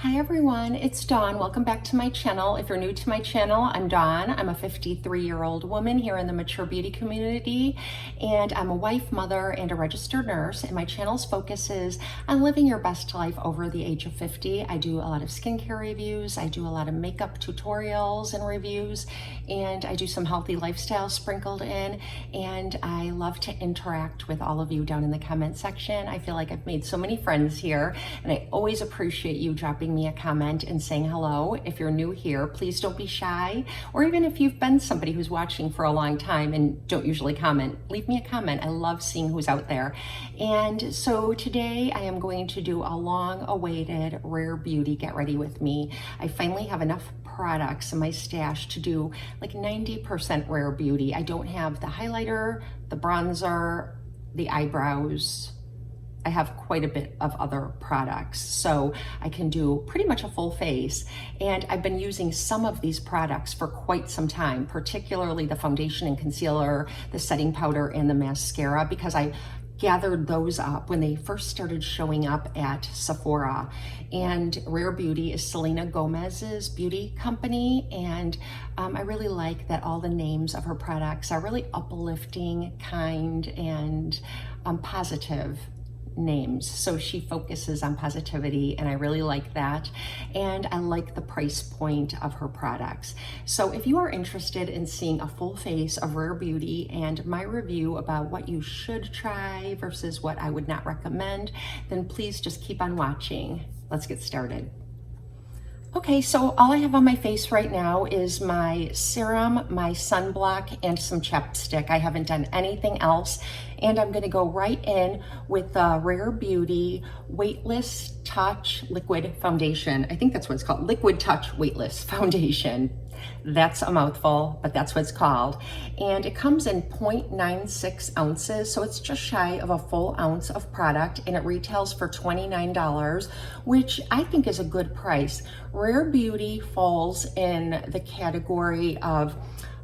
Hi everyone, it's Dawn. Welcome back to my channel. If you're new to my channel, I'm Dawn. I'm a 53-year-old woman here in the mature beauty community, and I'm a wife, mother, and a registered nurse. And my channel's focus is on living your best life over the age of 50. I do a lot of skincare reviews, I do a lot of makeup tutorials and reviews, and I do some healthy lifestyle sprinkled in, and I love to interact with all of you down in the comment section. I feel like I've made so many friends here, and I always appreciate you dropping me a comment and saying hello. If you're new here, please don't be shy, or even if you've been somebody who's watching for a long time and don't usually comment, leave me a comment. I love seeing who's out there. And so today I am going to do a long-awaited Rare Beauty Get Ready With Me. I finally have enough products in my stash to do like 90% Rare Beauty. I don't have the highlighter, the bronzer, the eyebrows. I have quite a bit of other products, so I can do pretty much a full face. And I've been using some of these products for quite some time, particularly the foundation and concealer, the setting powder, and the mascara, because I gathered those up when they first started showing up at Sephora. And Rare Beauty is Selena Gomez's beauty company, and I really like that all the names of her products are really uplifting, kind, and positive names. So she focuses on positivity, and I really like that. And I like the price point of her products. So if you are interested in seeing a full face of Rare Beauty and my review about what you should try versus what I would not recommend, then please just keep on watching. Let's get started. Okay, so all I have on my face right now is my serum, my sunblock, and some chapstick. I haven't done anything else, and I'm gonna go right in with the Rare Beauty Weightless Touch Liquid Foundation. I think that's what it's called, Liquid Touch Weightless Foundation. That's a mouthful, but that's what it's called. And it comes in 0.96 ounces, so it's just shy of a full ounce of product, and it retails for $29, which I think is a good price. Rare Beauty falls in the category of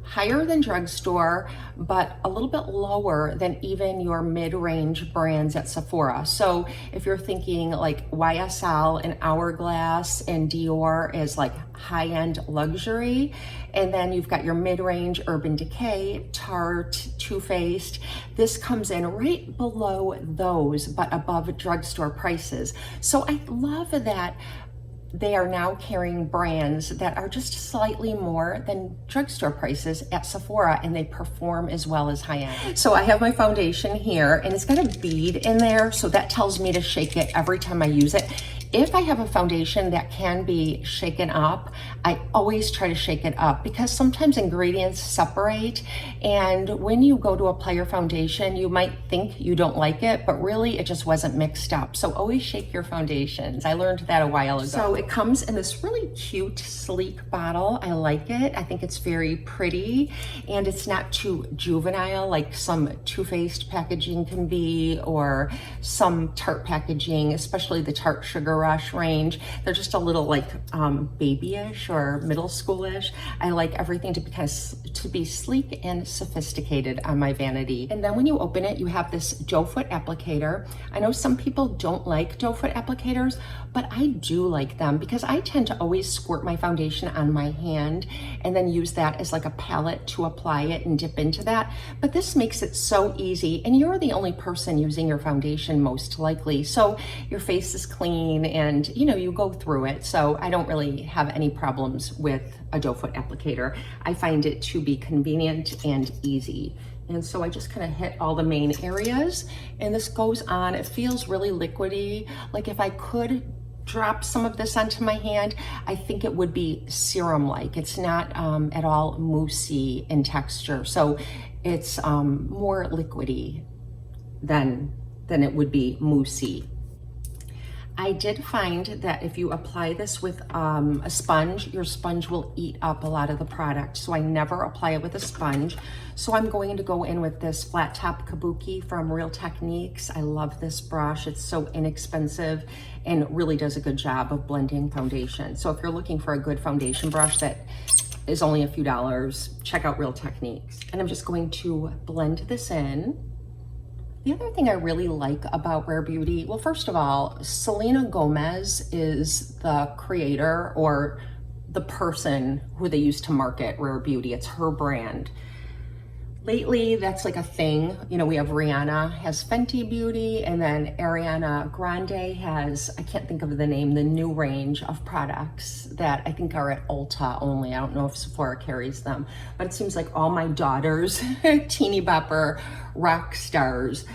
higher than drugstore, but a little bit lower than even your mid-range brands at Sephora. So if you're thinking like YSL and Hourglass and Dior is like high-end luxury, and then you've got your mid-range Urban Decay, Tarte, Too Faced, this comes in right below those, but above drugstore prices. So I love that they are now carrying brands that are just slightly more than drugstore prices at Sephora, and they perform as well as high-end. So I have my foundation here, and it's got a bead in there, so that tells me to shake it every time I use it. If I have a foundation that can be shaken up, I always try to shake it up, because sometimes ingredients separate, and when you go to apply your foundation, you might think you don't like it, but really it just wasn't mixed up. So always shake your foundations. I learned that a while ago. So it comes in this really cute, sleek bottle. I like it. I think it's very pretty, and it's not too juvenile like some Too Faced packaging can be, or some Tarte packaging, especially the Tarte Sugar Rush range. They're just a little like babyish or middle schoolish. I like everything to be to be sleek and sophisticated on my vanity. And then when you open it, you have this doe foot applicator. I know some people don't like doe foot applicators, but I do like them, because I tend to always squirt my foundation on my hand and then use that as like a palette to apply it and dip into that. But this makes it so easy, and you're the only person using your foundation most likely. So your face is clean, and you know, you go through it. So I don't really have any problems with a doe foot applicator. I find it to be convenient and easy. And so I just kind of hit all the main areas, and this goes on. It feels really liquidy. Like if I could drop some of this onto my hand, I think it would be serum-like. It's not at all moussey in texture. So it's more liquidy than it would be moussey. I did find that if you apply this with a sponge, your sponge will eat up a lot of the product. So I never apply it with a sponge. So I'm going to go in with this flat top kabuki from Real Techniques. I love this brush. It's so inexpensive and really does a good job of blending foundation. So if you're looking for a good foundation brush that is only a few dollars, check out Real Techniques. And I'm just going to blend this in. The other thing I really like about Rare Beauty, well, first of all, Selena Gomez is the creator or the person who they use to market Rare Beauty. It's her brand. Lately, that's like a thing. You know, we have Rihanna has Fenty Beauty, and then Ariana Grande has, I can't think of the name, the new range of products that I think are at Ulta only. I don't know if Sephora carries them, but it seems like all my daughters, teeny bopper rock stars,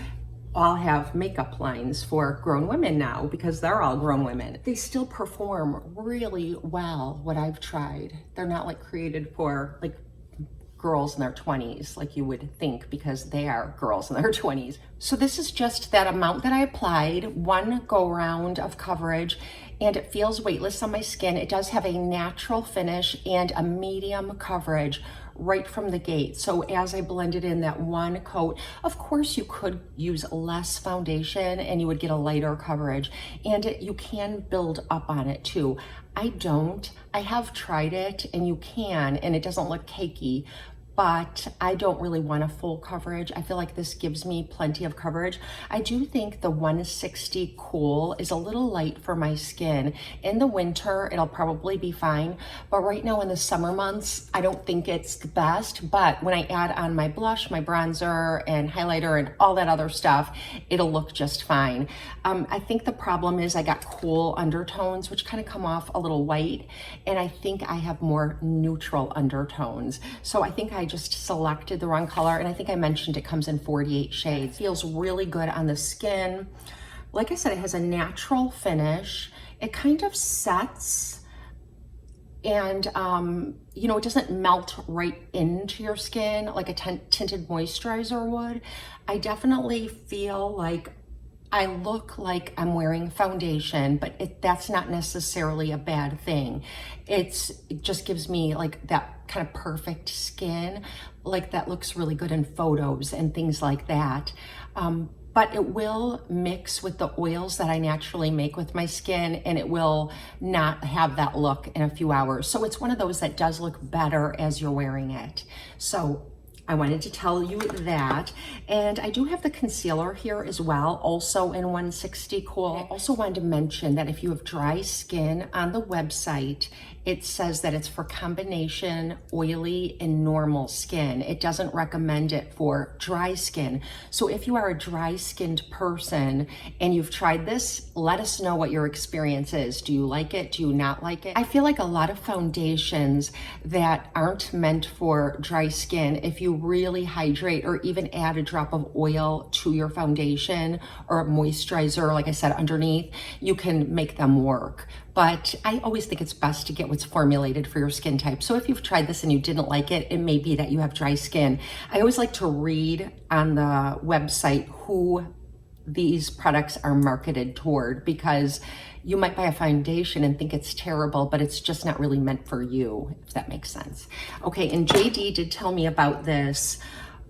all have makeup lines for grown women now because they're all grown women. They still perform really well, what I've tried. They're not like created for like girls in their 20s like you would think, because they are girls in their 20s. So this is just that amount that I applied, one go round of coverage, and it feels weightless on my skin. It does have a natural finish and a medium coverage right from the gate. So as I blended in that one coat, of course you could use less foundation and you would get a lighter coverage, and you can build up on it too. I don't. I have tried it, and you can, and it doesn't look cakey, but I don't really want a full coverage. I feel like this gives me plenty of coverage. I do think the 160 Cool is a little light for my skin. In the winter, it'll probably be fine, but right now in the summer months, I don't think it's the best, but when I add on my blush, my bronzer, and highlighter, and all that other stuff, it'll look just fine. I think the problem is I got cool undertones, which kind of come off a little white, and I think I have more neutral undertones. So I think I just selected the wrong color, and I think I mentioned it comes in 48 shades. It feels really good on the skin. Like I said, it has a natural finish. It kind of sets, and you know, it doesn't melt right into your skin like a tinted moisturizer would. I definitely feel like I look like I'm wearing foundation, but that's not necessarily a bad thing. It just gives me like that kind of perfect skin, like that looks really good in photos and things like that. But it will mix with the oils that I naturally make with my skin, and it will not have that look in a few hours. So it's one of those that does look better as you're wearing it. So I wanted to tell you that. And I do have the concealer here as well, also in 160 Cool. I also wanted to mention that if you have dry skin, on the website, it says that it's for combination oily and normal skin. It doesn't recommend it for dry skin. So if you are a dry skinned person and you've tried this, let us know what your experience is. Do you like it? Do you not like it? I feel like a lot of foundations that aren't meant for dry skin, if you really hydrate or even add a drop of oil to your foundation or a moisturizer, like I said, underneath, you can make them work. But I always think it's best to get what's formulated for your skin type. So if you've tried this and you didn't like it, it may be that you have dry skin. I always like to read on the website who these products are marketed toward, because you might buy a foundation and think it's terrible, but it's just not really meant for you, if that makes sense. Okay, and JD did tell me about this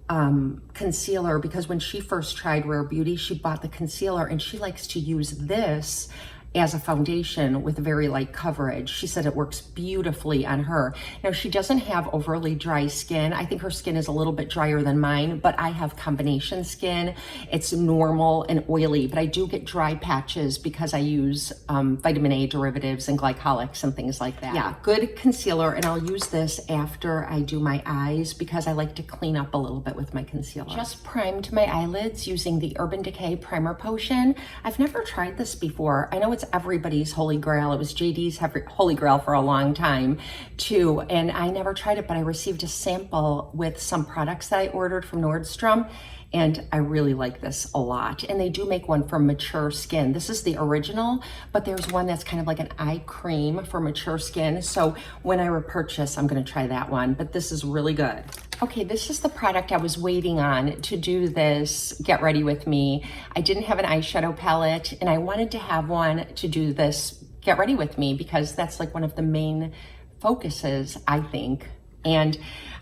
concealer, because when she first tried Rare Beauty, she bought the concealer and she likes to use this as a foundation with very light coverage. She said it works beautifully on her. Now, she doesn't have overly dry skin. I think her skin is a little bit drier than mine, but I have combination skin. It's normal and oily, but I do get dry patches because I use vitamin A derivatives and glycolics and things like that. Yeah, good concealer, and I'll use this after I do my eyes because I like to clean up a little bit with my concealer. Just primed my eyelids using the Urban Decay Primer Potion. I've never tried this before. I know it's everybody's holy grail. It was JD's holy grail for a long time too, and I never tried it, but I received a sample with some products that I ordered from Nordstrom, and I really like this a lot. And they do make one for mature skin. This is the original, but there's one that's kind of like an eye cream for mature skin. So when I repurchase, I'm gonna try that one, but this is really good. Okay, this is the product I was waiting on to do this Get Ready With Me. I didn't have an eyeshadow palette, and I wanted to have one to do this Get Ready With Me because that's like one of the main focuses, I think, And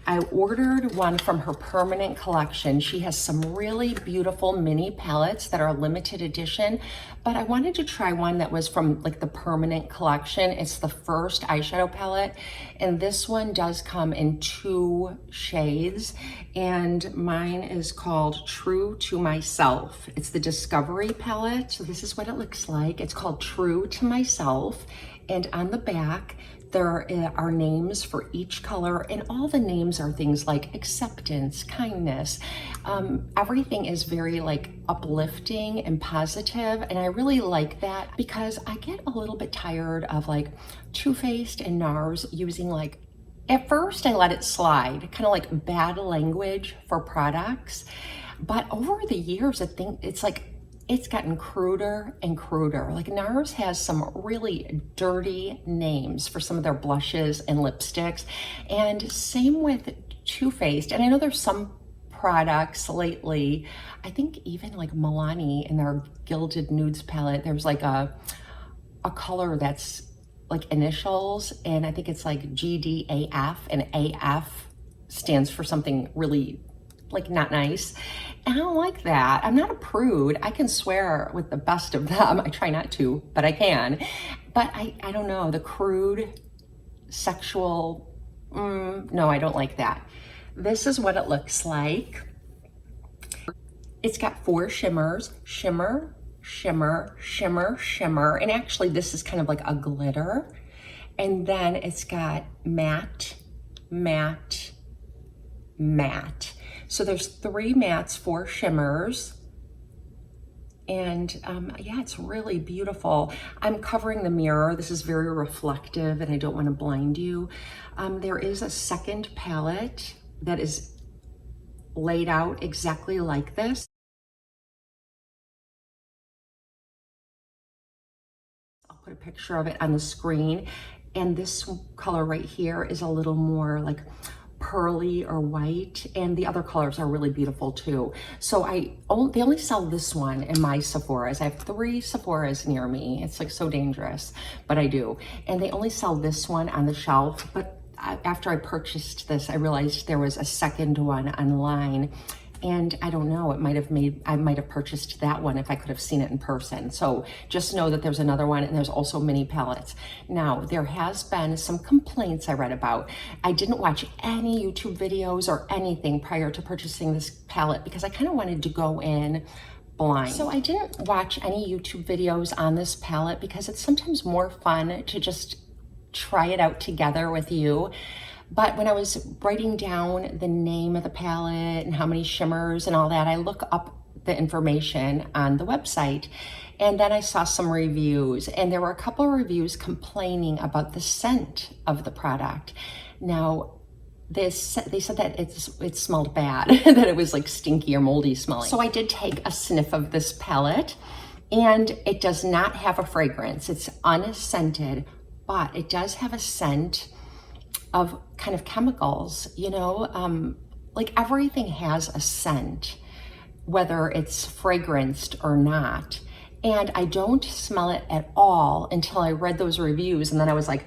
I ordered one from her permanent collection. She has some really beautiful mini palettes that are limited edition, but I wanted to try one that was from like the permanent collection. It's the first eyeshadow palette, and this one does come in 2 shades, and mine is called True to Myself. It's the Discovery palette, so this is what it looks like. It's called True to Myself, and on the back, there are names for each color, and all the names are things like acceptance, kindness. Everything is very like uplifting and positive, and I really like that because I get a little bit tired of like Too Faced and NARS using like, at first I let it slide, kind of like bad language for products, but over the years I think it's like, it's gotten cruder and cruder. Like NARS has some really dirty names for some of their blushes and lipsticks, and same with Too Faced. And I know there's some products lately, I think even like Milani in their Gilded Nudes palette, there's like a color that's like initials, and I think it's like GDAF, and AF stands for something really like not nice. And I don't like that. I'm not a prude. I can swear with the best of them. I try not to, but I can. But I don't know, the crude, sexual, no, I don't like that. This is what it looks like. It's got 4 shimmers, shimmer, shimmer, shimmer, shimmer. And actually this is kind of like a glitter. And then it's got matte, matte, matte. So there's 3 mattes, 4 shimmers, and yeah, it's really beautiful. I'm covering the mirror. This is very reflective, and I don't want to blind you. There is a second palette that is laid out exactly like this. I'll put a picture of it on the screen, and this color right here is a little more like pearly or white, and the other colors are really beautiful too. So they only sell this one in my Sephora's. I have 3 Sephora's near me. It's like so dangerous, but I do. And they only sell this one on the shelf, but after I purchased this, I realized there was a second one online, and I don't know, I might have purchased that one if I could have seen it in person. So just know that there's another one, and there's also mini palettes. Now, there has been some complaints I read about. I didn't watch any YouTube videos or anything prior to purchasing this palette because I kind of wanted to go in blind. So I didn't watch any YouTube videos on this palette because it's sometimes more fun to just try it out together with you. But when I was writing down the name of the palette and how many shimmers and all that, I look up the information on the website, and then I saw some reviews, and there were a couple of reviews complaining about the scent of the product. Now, they said that it smelled bad, that it was like stinky or moldy smelling. So I did take a sniff of this palette, and it does not have a fragrance. It's unscented, but it does have a scent of kind of chemicals, you know, like everything has a scent, whether it's fragranced or not. And I don't smell it at all until I read those reviews. And then I was like,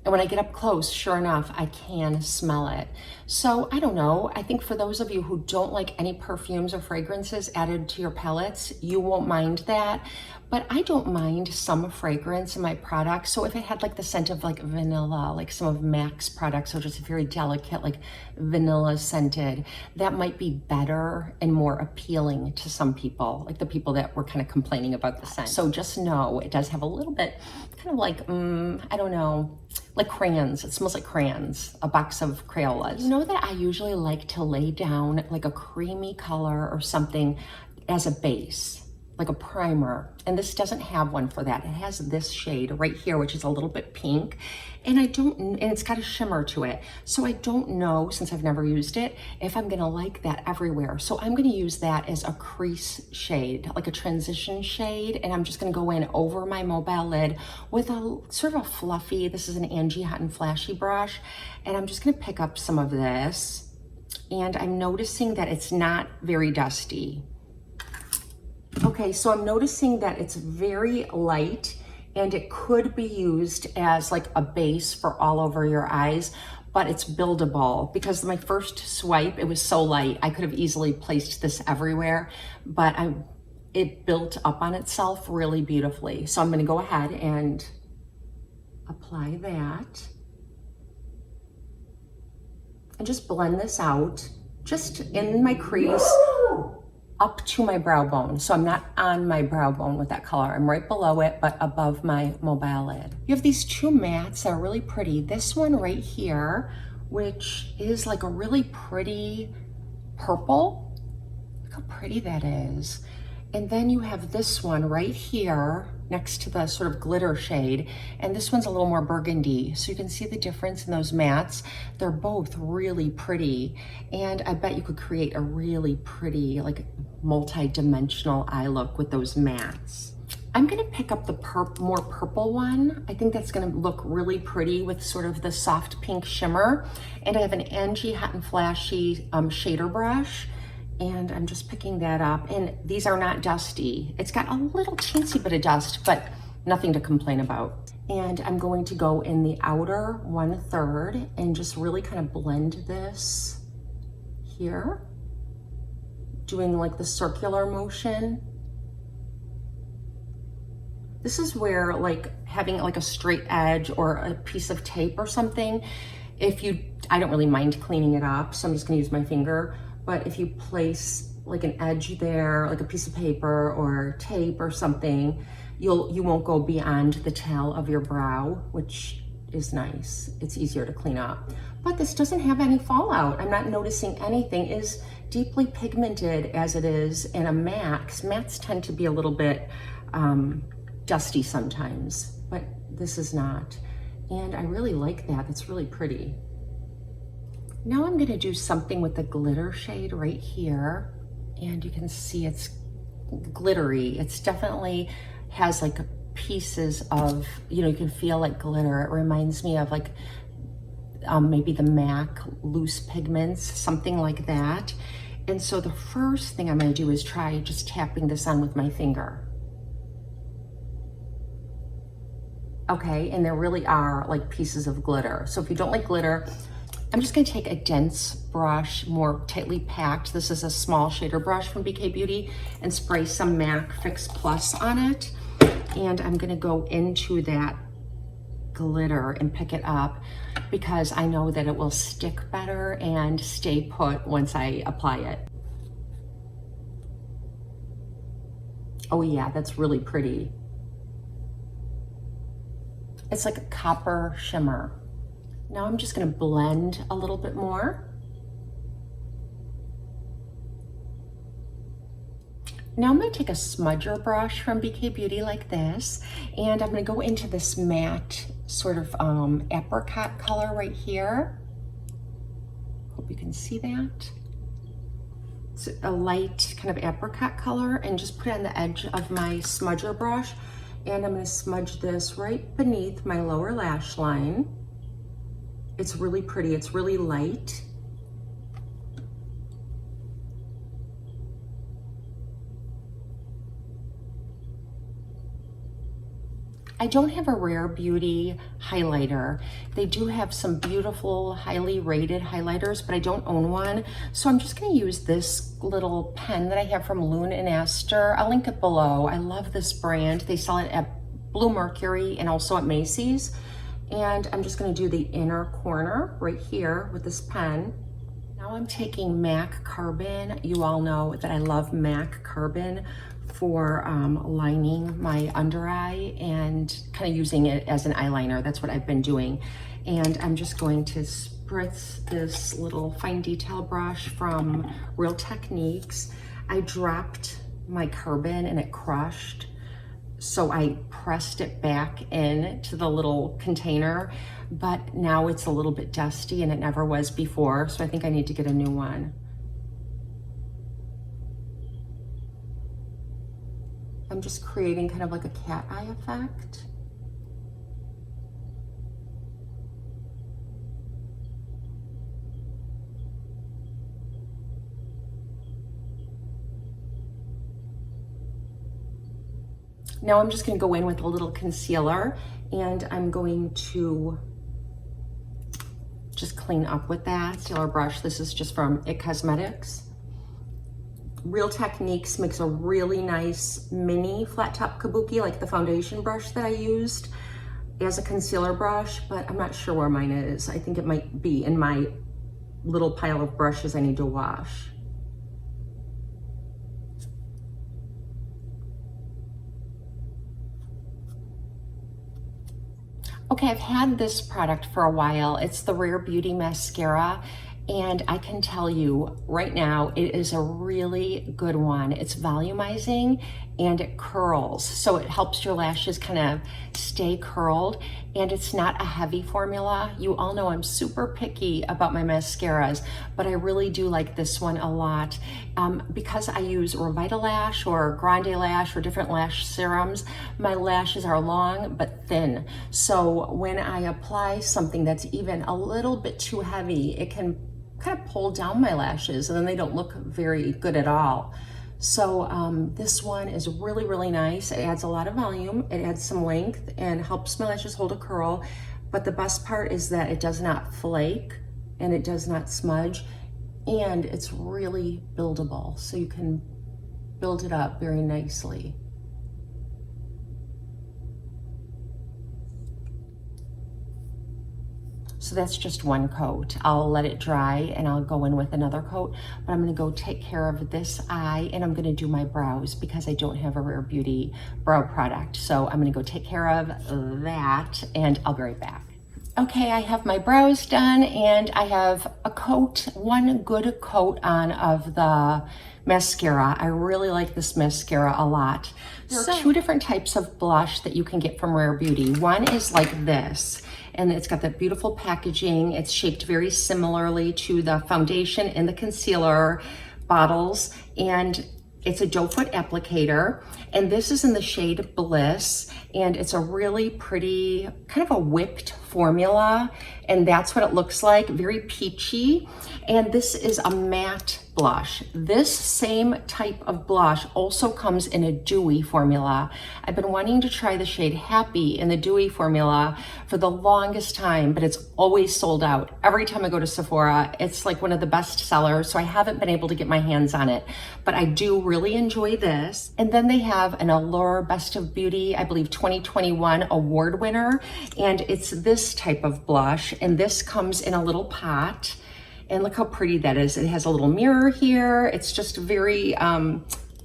and when I get up close, sure enough, I can smell it. So I don't know, I think for those of you who don't like any perfumes or fragrances added to your palettes, you won't mind that. But I don't mind some fragrance in my products. So if it had like the scent of like vanilla, like some of MAC's products are just very delicate, like vanilla scented, that might be better and more appealing to some people, like the people that were kind of complaining about the scent. So just know it does have a little bit kind of like, I don't know, like crayons. It smells like crayons, a box of Crayolas. You know that I usually like to lay down like a creamy color or something as a base, like a primer, and this doesn't have one for that. It has this shade right here, which is a little bit pink, and it's got a shimmer to it. So I don't know, since I've never used it, if I'm gonna like that everywhere. So I'm gonna use that as a crease shade, like a transition shade, and I'm just gonna go in over my mobile lid with a sort of a fluffy, this is an Angie Hot and Flashy brush, and I'm just gonna pick up some of this, and I'm noticing that it's not very dusty. Okay, so I'm noticing that it's very light and it could be used as like a base for all over your eyes, but it's buildable because my first swipe, it was so light. I could have easily placed this everywhere, but it built up on itself really beautifully. So I'm gonna go ahead and apply that. And just blend this out, just in my crease, up to my brow bone. So I'm not on my brow bone with that color. I'm right below it, but above my mobile lid. You have these two mattes that are really pretty. This one right here, which is like a really pretty purple. Look how pretty that is. And then you have this one right here next to the sort of glitter shade. And this one's a little more burgundy. So you can see the difference in those mattes. They're both really pretty. And I bet you could create a really pretty, like multi-dimensional eye look with those mattes. I'm gonna pick up the more purple one. I think that's gonna look really pretty with sort of the soft pink shimmer. And I have an Angie Hot and Flashy shader brush. And I'm just picking that up, and these are not dusty. It's got a little teensy bit of dust, but nothing to complain about. And I'm going to go in the outer 1/3 and just really kind of blend this here, doing like the circular motion. This is where like having like a straight edge or a piece of tape or something, I don't really mind cleaning it up, so I'm just gonna use my finger. But if you place like an edge there, like a piece of paper or tape or something, you won't go beyond the tail of your brow, which is nice. It's easier to clean up. But this doesn't have any fallout. I'm not noticing anything. It is deeply pigmented as it is in a matte, 'cause mattes tend to be a little bit dusty sometimes, but this is not. And I really like that. It's really pretty. Now I'm gonna do something with the glitter shade right here. And you can see it's glittery. It's definitely has like pieces of, you can feel like glitter. It reminds me of like maybe the MAC loose pigments, something like that. And so the first thing I'm gonna do is try just tapping this on with my finger. Okay, and there really are like pieces of glitter. So if you don't like glitter, I'm just gonna take a dense brush, more tightly packed. This is a small shader brush from BK Beauty, and spray some MAC Fix Plus on it. And I'm gonna go into that glitter and pick it up because I know that it will stick better and stay put once I apply it. Oh yeah, that's really pretty. It's like a copper shimmer. Now I'm just gonna blend a little bit more. Now I'm gonna take a smudger brush from BK Beauty like this, and I'm gonna go into this matte sort of apricot color right here. Hope you can see that. It's a light kind of apricot color, and just put it on the edge of my smudger brush. And I'm gonna smudge this right beneath my lower lash line. It's really pretty, it's really light. I don't have a Rare Beauty highlighter. They do have some beautiful, highly rated highlighters, but I don't own one. So I'm just gonna use this little pen that I have from Loon and Aster. I'll link it below. I love this brand. They sell it at Blue Mercury and also at Macy's. And I'm just gonna do the inner corner right here with this pen. Now I'm taking MAC Carbon. You all know that I love MAC Carbon for lining my under eye and kind of using it as an eyeliner. That's what I've been doing. And I'm just going to spritz this little fine detail brush from Real Techniques. I dropped my carbon and it crushed. So I pressed it back in to the little container, but now it's a little bit dusty and it never was before. So I think I need to get a new one. I'm just creating kind of like a cat eye effect. Now I'm just gonna go in with a little concealer, and I'm going to just clean up with that concealer brush. This is just from It Cosmetics. Real Techniques makes a really nice mini flat top kabuki, like the foundation brush that I used as a concealer brush, but I'm not sure where mine is. I think it might be in my little pile of brushes I need to wash. Okay, I've had this product for a while. It's the Rare Beauty Mascara, and I can tell you right now, it is a really good one. It's volumizing and it curls, so it helps your lashes kind of stay curled, and it's not a heavy formula. You all know I'm super picky about my mascaras, but I really do like this one a lot. Because I use Revitalash or Grande Lash or different lash serums, my lashes are long but thin. So when I apply something that's even a little bit too heavy, it can kind of pull down my lashes and then they don't look very good at all. So this one is really, really nice. It adds a lot of volume, it adds some length and helps my lashes hold a curl. But the best part is that it does not flake and it does not smudge, and it's really buildable. So you can build it up very nicely. So that's just one coat. I'll let it dry and I'll go in with another coat, but I'm gonna go take care of this eye and I'm gonna do my brows because I don't have a Rare Beauty brow product. So I'm gonna go take care of that and I'll be right back. Okay, I have my brows done and I have a coat, one good coat on of the mascara. I really like this mascara a lot. There are two different types of blush that you can get from Rare Beauty. One is like this, and it's got that beautiful packaging. It's shaped very similarly to the foundation and the concealer bottles, and it's a doe foot applicator, and this is in the shade Bliss, and it's a really pretty, kind of a whipped formula, and that's what it looks like, very peachy. And this is a matte blush. This same type of blush also comes in a dewy formula. I've been wanting to try the shade Happy in the dewy formula for the longest time, but it's always sold out. Every time I go to Sephora, it's like one of the best sellers, so I haven't been able to get my hands on it, but I do really enjoy this. And then they have an Allure Best of Beauty, I believe 2021 award winner, and it's this type of blush, and this comes in a little pot. And look how pretty that is. It has a little mirror here. It's just very,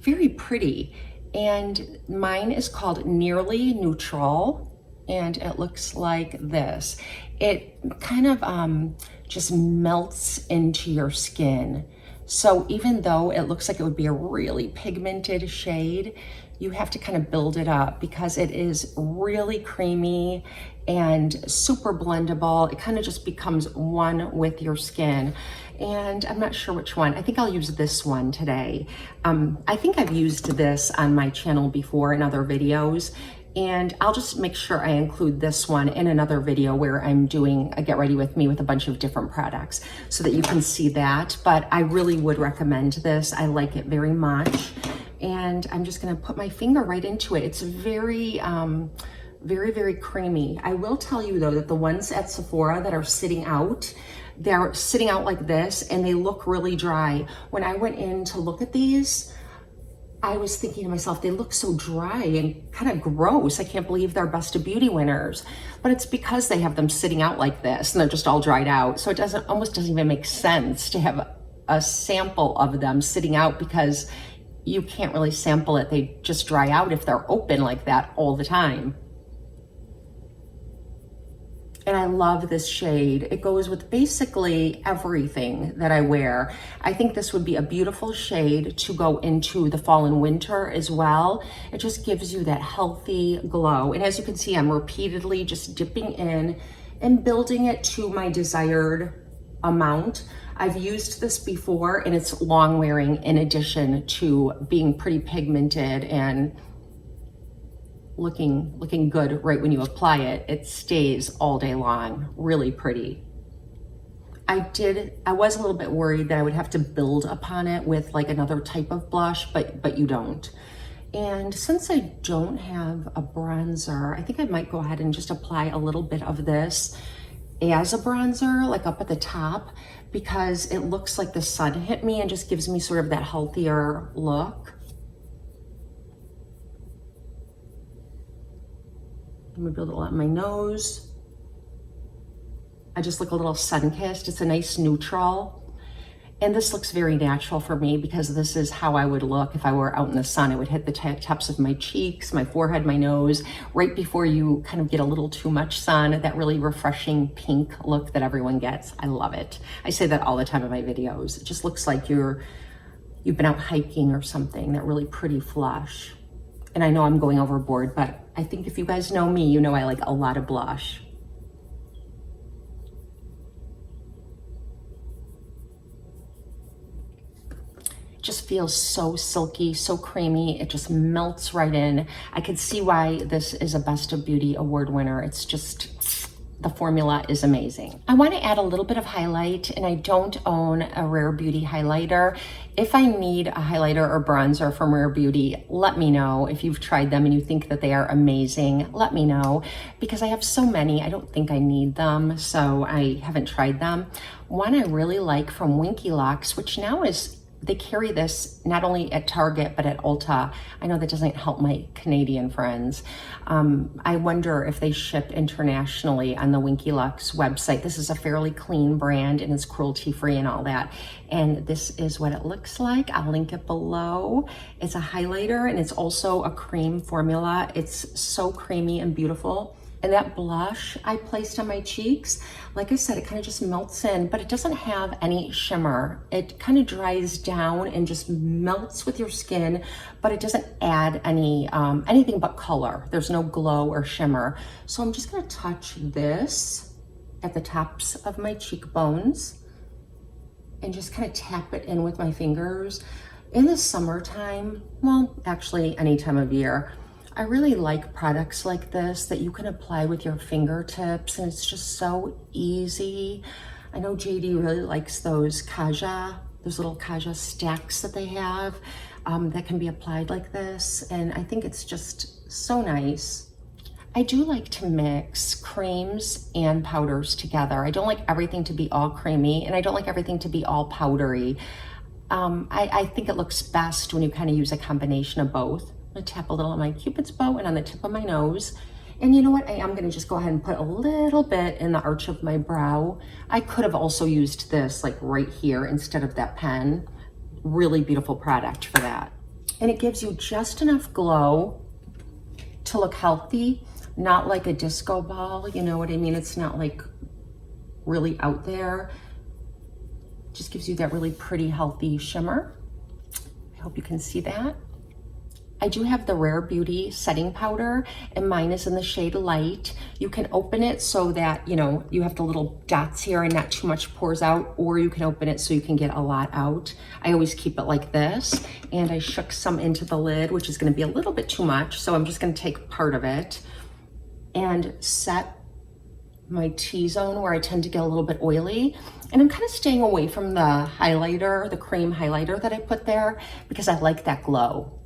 very pretty. And mine is called Nearly Neutral, and it looks like this. It kind of just melts into your skin. So even though it looks like it would be a really pigmented shade, you have to kind of build it up because it is really creamy and super blendable. It kind of just becomes one with your skin. And I'm not sure which one. I think I'll use this one today. I think I've used this on my channel before in other videos, and I'll just make sure I include this one in another video where I'm doing a get ready with me with a bunch of different products so that you can see that. But I really would recommend this. I like it very much. And I'm just gonna put my finger right into it. It's very, very, very creamy. I will tell you though that the ones at Sephora that are sitting out, they're sitting out like this and they look really dry. When I went in to look at these, I was thinking to myself, they look so dry and kind of gross. I can't believe they're Best of Beauty winners. But it's because they have them sitting out like this and they're just all dried out. So it almost doesn't even make sense to have a sample of them sitting out because you can't really sample it. They just dry out if they're open like that all the time. And I love this shade. It goes with basically everything that I wear. I think this would be a beautiful shade to go into the fall and winter as well. It just gives you that healthy glow. And as you can see, I'm repeatedly just dipping in and building it to my desired amount. I've used this before and it's long wearing in addition to being pretty pigmented and looking good right when you apply it. It stays all day long, really pretty. I was a little bit worried that I would have to build upon it with like another type of blush, but you don't. And since I don't have a bronzer, I think I might go ahead and just apply a little bit of this as a bronzer, like up at the top, because it looks like the sun hit me and just gives me sort of that healthier look. Maybe a little on my nose. I just look a little sun-kissed. It's a nice neutral. And this looks very natural for me because this is how I would look if I were out in the sun. It would hit the tops of my cheeks, my forehead, my nose, right before you kind of get a little too much sun, that really refreshing pink look that everyone gets. I love it. I say that all the time in my videos. It just looks like you've been out hiking or something, that really pretty flush. And I know I'm going overboard, but I think if you guys know me, you know I like a lot of blush. Just feels so silky, so creamy. It just melts right in. I could see why this is a Best of Beauty award winner. It's just, the formula is amazing. I want to add a little bit of highlight, and I don't own a Rare Beauty highlighter. If I need a highlighter or bronzer from Rare Beauty, let me know. If you've tried them and you think that they are amazing, let me know, because I have so many, I don't think I need them, so I haven't tried them. One I really like from Winky Locks, which now is, they carry this not only at Target, but at Ulta. I know that doesn't help my Canadian friends. I wonder if they ship internationally on the Winky Lux website. This is a fairly clean brand and it's cruelty-free and all that. And this is what it looks like. I'll link it below. It's a highlighter and it's also a cream formula. It's so creamy and beautiful. And that blush I placed on my cheeks, like I said, it kind of just melts in, but it doesn't have any shimmer. It kind of dries down and just melts with your skin, but it doesn't add any anything but color. There's no glow or shimmer. So I'm just gonna touch this at the tops of my cheekbones and just kind of tap it in with my fingers. In the summertime, well, actually any time of year, I really like products like this that you can apply with your fingertips, and it's just so easy. I know JD really likes those little Kaja stacks that they have that can be applied like this, and I think it's just so nice. I do like to mix creams and powders together. I don't like everything to be all creamy, and I don't like everything to be all powdery. I think it looks best when you kind of use a combination of both. I'm gonna tap a little on my Cupid's bow and on the tip of my nose. And you know what? I am gonna just go ahead and put a little bit in the arch of my brow. I could have also used this like right here instead of that pen. Really beautiful product for that. And it gives you just enough glow to look healthy, not like a disco ball, you know what I mean? It's not like really out there. Just gives you that really pretty, healthy shimmer. I hope you can see that. I do have the Rare Beauty setting powder, and mine is in the shade Light. You can open it so that, you know, you have the little dots here and not too much pours out, or you can open it so you can get a lot out. I always keep it like this, and I shook some into the lid, which is gonna be a little bit too much, so I'm just gonna take part of it and set my T-zone where I tend to get a little bit oily. And I'm kind of staying away from the highlighter, the cream highlighter that I put there, because I like that glow.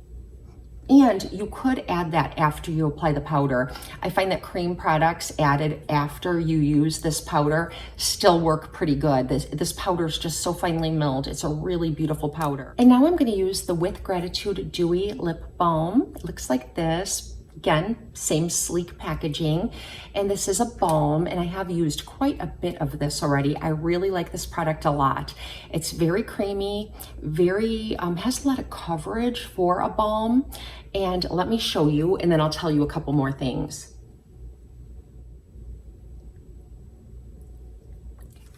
And you could add that after you apply the powder. I find that cream products added after you use this powder still work pretty good. This powder is just so finely milled. It's a really beautiful powder. And now I'm going to use the With Gratitude Dewy Lip Balm. It looks like this. Again, same sleek packaging, and this is a balm, and I have used quite a bit of this already. I really like this product a lot. It's very creamy, very has a lot of coverage for a balm, and let me show you, and then I'll tell you a couple more things.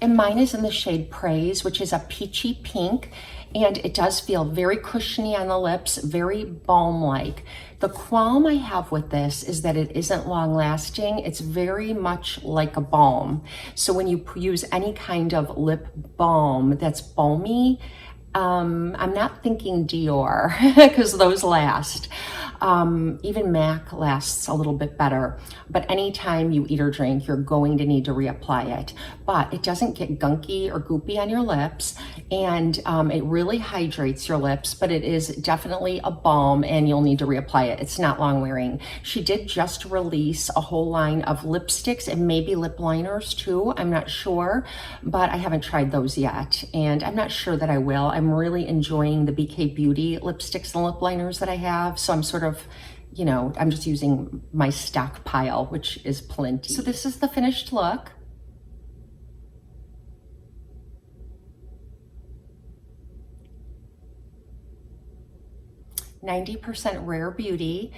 And mine is in the shade Praise, which is a peachy pink, and it does feel very cushiony on the lips, very balm-like. The qualm I have with this is that it isn't long-lasting. It's very much like a balm. So when you use any kind of lip balm that's balmy, I'm not thinking Dior because those last. Even MAC lasts a little bit better, but anytime you eat or drink, you're going to need to reapply it. But it doesn't get gunky or goopy on your lips, and it really hydrates your lips, but it is definitely a balm and you'll need to reapply it. It's not long wearing. She did just release a whole line of lipsticks and maybe lip liners too. I'm not sure, but I haven't tried those yet, and I'm not sure that I will. I'm really enjoying the BK Beauty lipsticks and lip liners that I have, so I'm sort of, you know, I'm just using my stockpile, which is plenty. So this is the finished look. %90 Rare Beauty,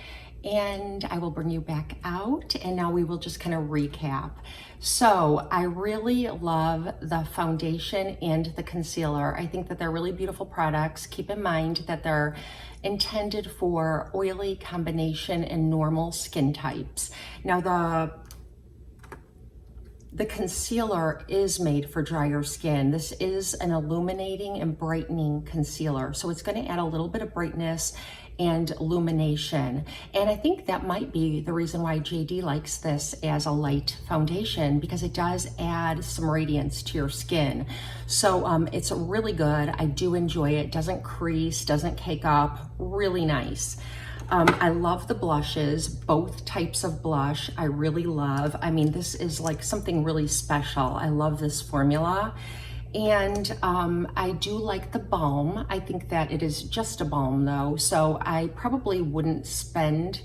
and I will bring you back out, and now we will just kind of recap. So I really love the foundation and the concealer. I think that they're really beautiful products. Keep in mind that they're intended for oily combination and normal skin types. Now the concealer is made for drier skin. This is an illuminating and brightening concealer, so it's going to add a little bit of brightness and illumination. And I think that might be the reason why JD likes this as a light foundation, because it does add some radiance to your skin. So it's really good. I do enjoy it. Doesn't crease, doesn't cake up, really nice. I love the blushes, both types of blush I really love. I mean, this is like something really special. I love this formula. And I do like the balm. I think that it is just a balm though, so I probably wouldn't spend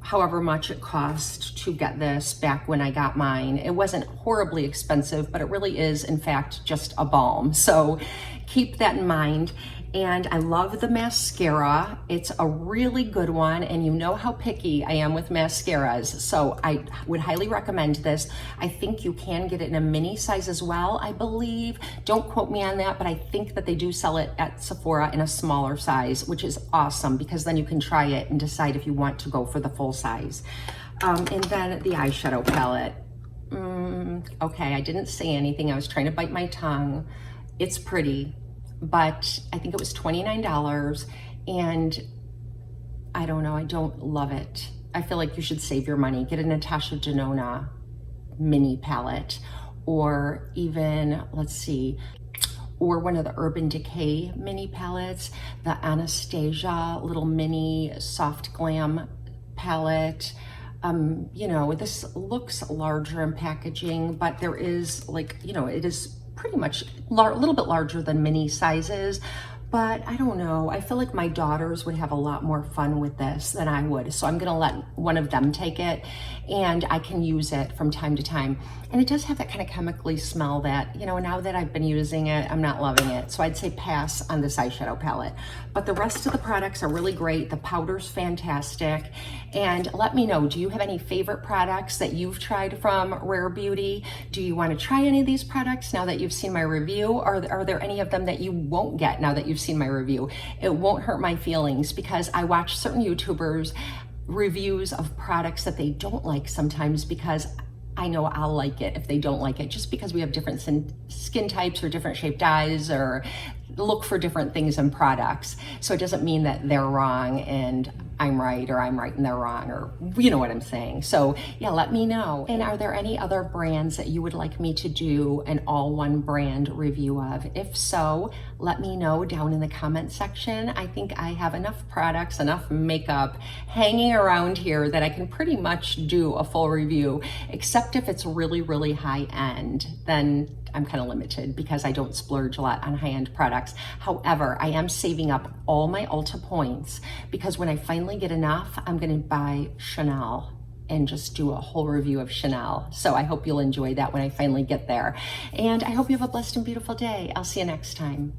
however much it cost to get this back when I got mine. It wasn't horribly expensive, but it really is in fact just a balm. So keep that in mind. And I love the mascara. It's a really good one, and you know how picky I am with mascaras, so I would highly recommend this. I think you can get it in a mini size as well, I believe. Don't quote me on that, but I think that they do sell it at Sephora in a smaller size, which is awesome, because then you can try it and decide if you want to go for the full size. And then the eyeshadow palette. Okay, I didn't say anything. I was trying to bite my tongue. It's pretty, but I think it was $29, and I don't know, I don't love it. I feel like you should save your money. Get a Natasha Denona mini palette, or even, let's see, or one of the Urban Decay mini palettes, the Anastasia little mini soft glam palette. You know, this looks larger in packaging, but there is, like, you know, it is pretty much a little bit larger than mini sizes, but I don't know. I feel like my daughters would have a lot more fun with this than I would. So I'm gonna let one of them take it, and I can use it from time to time. And it does have that kind of chemically smell that, you know, now that I've been using it, I'm not loving it. So I'd say pass on this eyeshadow palette. But the rest of the products are really great. The powder's fantastic. And let me know, do you have any favorite products that you've tried from Rare Beauty? Do you want to try any of these products now that you've seen my review? Or are there any of them that you won't get now that you've seen my review? It won't hurt my feelings, because I watch certain YouTubers reviews of products that they don't like sometimes, because I know I'll like it if they don't like it, just because we have different skin types or different shaped eyes, or look for different things in products. So it doesn't mean that they're wrong and I'm right, or I'm right and they're wrong, or you know what I'm saying. So yeah, let me know. And are there any other brands that you would like me to do an all-one brand review of? If so, let me know down in the comment section. I think I have enough products, enough makeup hanging around here that I can pretty much do a full review, except if it's really, really high end, then I'm kind of limited because I don't splurge a lot on high-end products. However, I am saving up all my Ulta points, because when I finally get enough, I'm gonna buy Chanel and just do a whole review of Chanel. So I hope you'll enjoy that when I finally get there. And I hope you have a blessed and beautiful day. I'll see you next time.